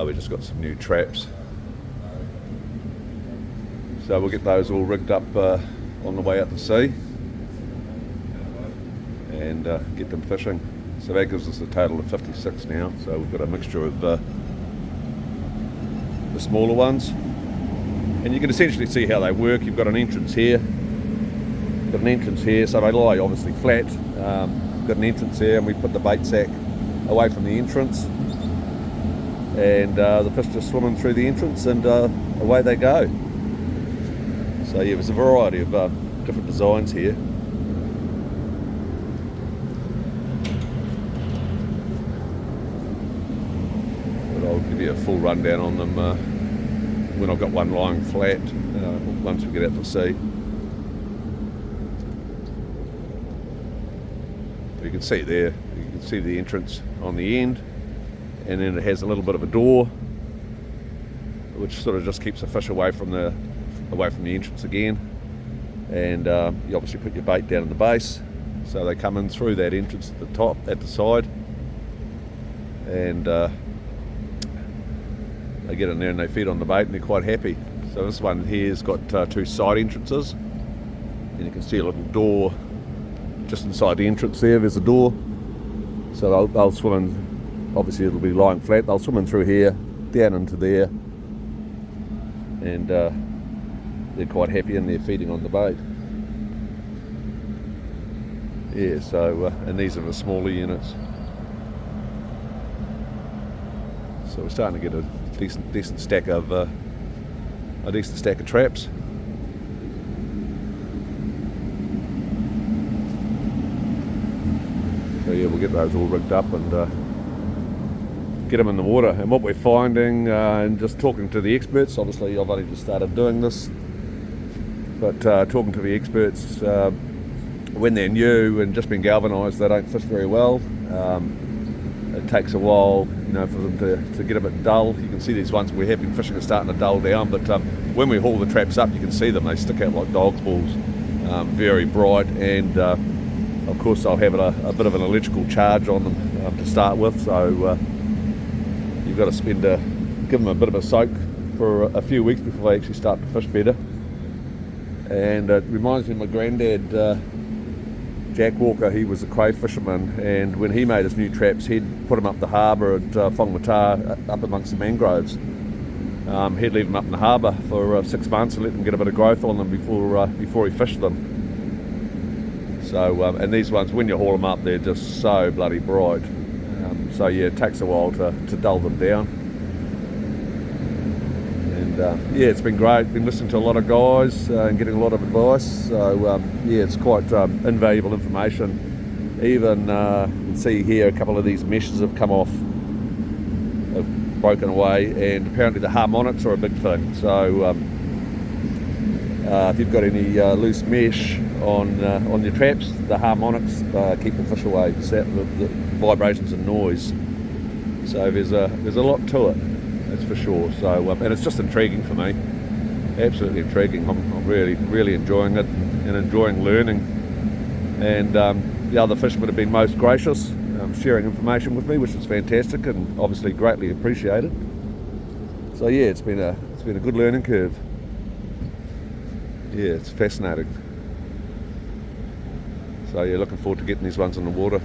We just got some new traps. So we'll get those all rigged up on the way out to sea and get them fishing. So that gives us a total of 56 now. So we've got a mixture of the smaller ones. And you can essentially see how they work. You've got an entrance here. So they lie obviously flat. Got an entrance here, and we put the bait sack away from the entrance. And the fish just swimming through the entrance, and away they go. So yeah, there's a variety of different designs here. But I'll give you a full rundown on them when I've got one lying flat, once we get out to sea. You can see it there, you can see the entrance on the end, and then it has a little bit of a door which sort of just keeps the fish away from the entrance again. And you obviously put your bait down in the base, so they come in through that entrance at the top, at the side, and they get in there and they feed on the bait, and they're quite happy. So this one here's got two side entrances, and you can see a little door just inside the entrance there. There's a door, so they'll swim in. Obviously it'll be lying flat, they'll swim in through here, down into there, and they're quite happy, and they're feeding on the bait. Yeah, so and these are the smaller units. So we're starting to get a decent stack of traps. So yeah, we'll get those all rigged up and get them in the water. And what we're finding, and just talking to the experts, obviously I've only just started doing this, but talking to the experts, when they're new and just been galvanised, they don't fish very well. It takes a while, for them to get a bit dull. You can see these ones we have been fishing are starting to dull down, but when we haul the traps up, you can see them. They stick out like dog's balls, very bright, and of course they'll have a bit of an electrical charge on them to start with, so you've got to give them a bit of a soak for a few weeks before they actually start to fish better. And it reminds me of my granddad, Jack Walker. He was a cray fisherman, and when he made his new traps, he'd put them up the harbour at Whangamata, up amongst the mangroves. He'd leave them up in the harbour for 6 months and let them get a bit of growth on them before he fished them. So, and these ones, when you haul them up, they're just so bloody bright. So yeah, it takes a while to dull them down. And yeah, it's been great. Been listening to a lot of guys and getting a lot of advice. So yeah, it's quite invaluable information. Even you can see here a couple of these meshes have come off, have broken away, and apparently the harmonics are a big thing. So if you've got any loose mesh on your traps, the harmonics keep the fish away, the vibrations and noise. So there's a lot to it, that's for sure. So and it's just intriguing for me, absolutely intriguing. I'm really enjoying it and enjoying learning. And the other fishermen have been most gracious, sharing information with me, which is fantastic and obviously greatly appreciated. So yeah, it's been a good learning curve. Yeah, it's fascinating. So yeah, looking forward to getting these ones in the water.